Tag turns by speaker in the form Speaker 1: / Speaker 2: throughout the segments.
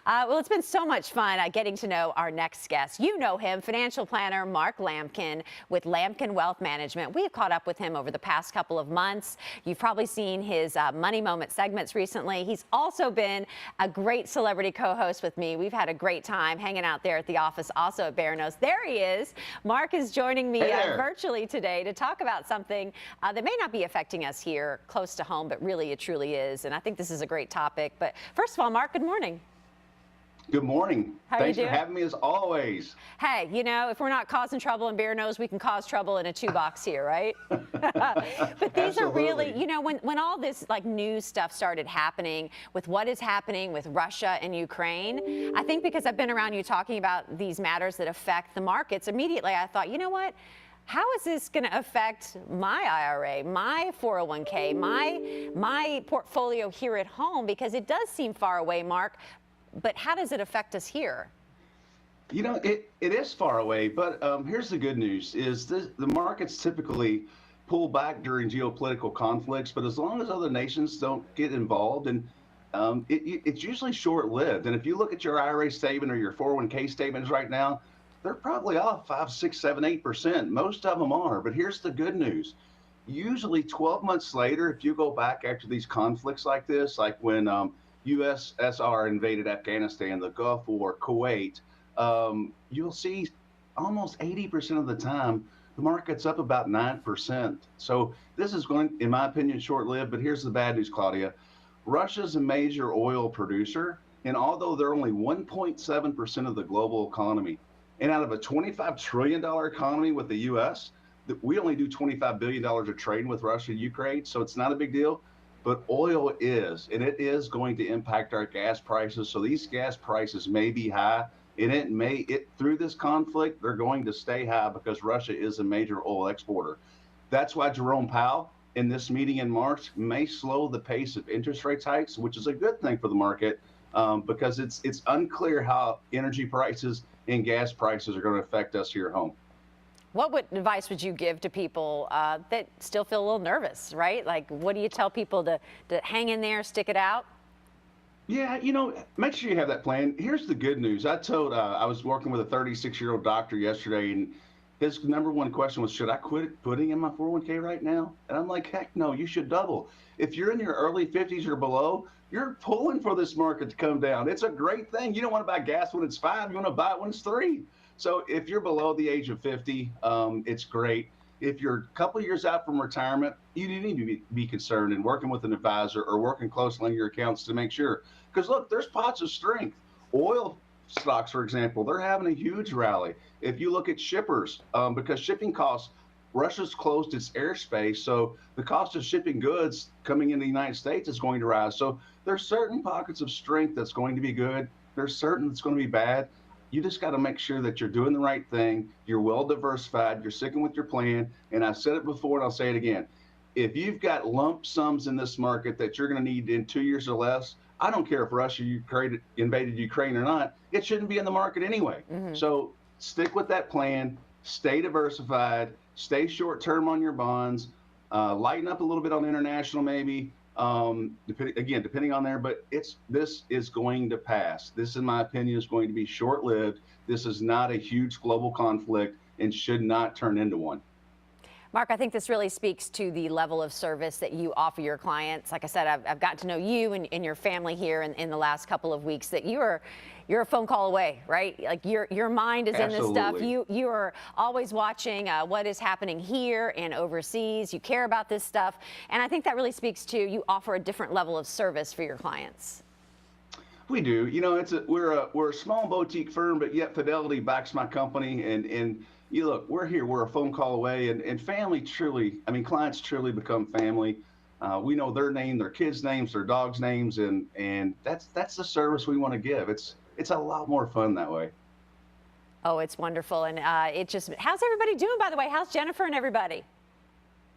Speaker 1: Well, it's been so much fun getting to know our next guest. You know him, financial planner Mark Lampkin with Lampkin Wealth Management. We've caught up with him over the past couple of months. You've probably seen his Money Moment segments recently. He's also been a great celebrity co-host with me. We've had a great time hanging out there at the office, also at Bear Nose. There he is. Mark is joining me virtually today to talk about something that may not be affecting us here close to home, but really it truly is. And I think this is a great topic. But first of all, Mark, good morning.
Speaker 2: Good morning. Thanks for having me as always.
Speaker 1: Hey, you know, if we're not causing trouble in Bear Nose, we can cause trouble in a 2-box here, right? But these are really, you know, when all this like news stuff started happening with what is happening with Russia and Ukraine, I think because I've been around you talking about these matters that affect the markets, immediately I thought, you know what? How is this going to affect my IRA, my 401k, my portfolio here at home? Because it does seem far away, Mark. But how does it affect us here?
Speaker 2: You know, it is far away, but here's the good news, is the markets typically pull back during geopolitical conflicts, but as long as other nations don't get involved, and it's usually short-lived. And if you look at your IRA statement or your 401k statements right now, they're probably off 5, 6, 7, 8%. Most of them are, but here's the good news. Usually 12 months later, if you go back after these conflicts like this, like when USSR invaded Afghanistan, the Gulf War, Kuwait, you'll see almost 80% of the time the market's up about 9%. So this is going, in my opinion, short-lived, but here's the bad news, Claudia. Russia's a major oil producer, and although they're only 1.7% of the global economy, and out of a $25 trillion economy with the U.S., we only do $25 billion of trading with Russia and Ukraine, so it's not a big deal. But oil is, and it is going to impact our gas prices. So these gas prices may be high, and through this conflict, they're going to stay high because Russia is a major oil exporter. That's why Jerome Powell in this meeting in March may slow the pace of interest rate hikes, which is a good thing for the market because it's unclear how energy prices and gas prices are going to affect us here at home.
Speaker 1: What advice would you give to people that still feel a little nervous, right? Like, what do you tell people to hang in there, stick it out?
Speaker 2: Yeah, you know, make sure you have that plan. Here's the good news. I was working with a 36-year-old doctor yesterday, and his #1 question was, should I quit putting in my 401k right now? And I'm like, heck no, you should double. If you're in your early 50s or below, you're pulling for this market to come down. It's a great thing. You don't want to buy gas when it's 5. You want to buy it when it's 3. So if you're below the age of 50, it's great. If you're a couple of years out from retirement, you need to be concerned and working with an advisor or working closely on your accounts to make sure. Because look, there's pots of strength. Oil stocks, for example, they're having a huge rally. If you look at shippers, because shipping costs, Russia's closed its airspace, so the cost of shipping goods coming into the United States is going to rise. So there's certain pockets of strength that's going to be good. There's certain that's going to be bad. You just got to make sure that you're doing the right thing. You're well diversified. You're sticking with your plan. And I've said it before, and I'll say it again. If you've got lump sums in this market that you're going to need in 2 years or less, I don't care if Russia invaded Ukraine or not. It shouldn't be in the market anyway. So stick with that plan. Stay diversified. Stay short term on your bonds. Lighten up a little bit on international maybe. Depending on there, but this is going to pass. This, in my opinion, is going to be short-lived. This is not a huge global conflict and should not turn into one.
Speaker 1: Mark, I think this really speaks to the level of service that you offer your clients. Like I said, I've gotten to know you and your family here in the last couple of weeks, that you're a phone call away, right? Like your mind is
Speaker 2: Absolutely.
Speaker 1: in this stuff. You are always watching what is happening here and overseas. You care about this stuff. And I think that really speaks to you offer a different level of service for your clients.
Speaker 2: We do. You know, we're a small boutique firm, but yet Fidelity backs my company. And you look, we're here. We're a phone call away, and family truly. I mean, clients truly become family. We know their name, their kids' names, their dogs' names, and that's the service we want to give. It's a lot more fun that way.
Speaker 1: Oh, it's wonderful, and how's everybody doing, by the way? How's Jennifer and everybody?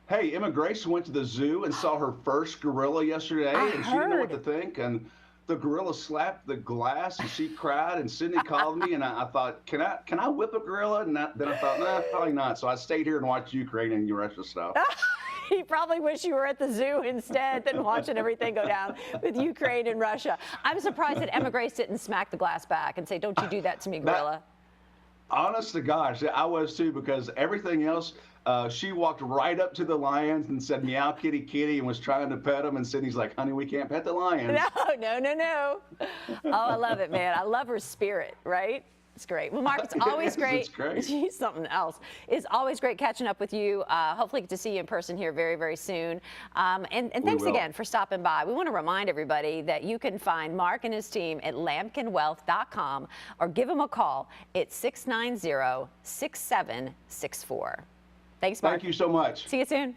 Speaker 2: Hey, Emma Grace went to the zoo and saw her first gorilla yesterday, and she didn't know what to think. And the gorilla slapped the glass, and she cried. And Sydney called me, and I thought, can I whip a gorilla? And then I thought, nah, probably not. So I stayed here and watched Ukraine and Russia stuff.
Speaker 1: He probably wish you were at the zoo instead than watching everything go down with Ukraine and Russia. I'm surprised that Emma Grace didn't smack the glass back and say, "Don't you do that to me, gorilla."
Speaker 2: Honest to gosh, I was too, because everything else, she walked right up to the lions and said, "Meow, kitty, kitty," and was trying to pet them. And Sydney's like, "Honey, we can't pet the lions."
Speaker 1: No. Oh, I love it, man. I love her spirit, right? It's great. Well, Mark, it's always great.
Speaker 2: It's great.
Speaker 1: She's something else. It's always great catching up with you. Hopefully get to see you in person here very, very soon. And thanks again for stopping by. We want to remind everybody that you can find Mark and his team at lampkinwealth.com or give them a call at 690-6764. Thanks, Mark.
Speaker 2: Thank you so much.
Speaker 1: See you soon.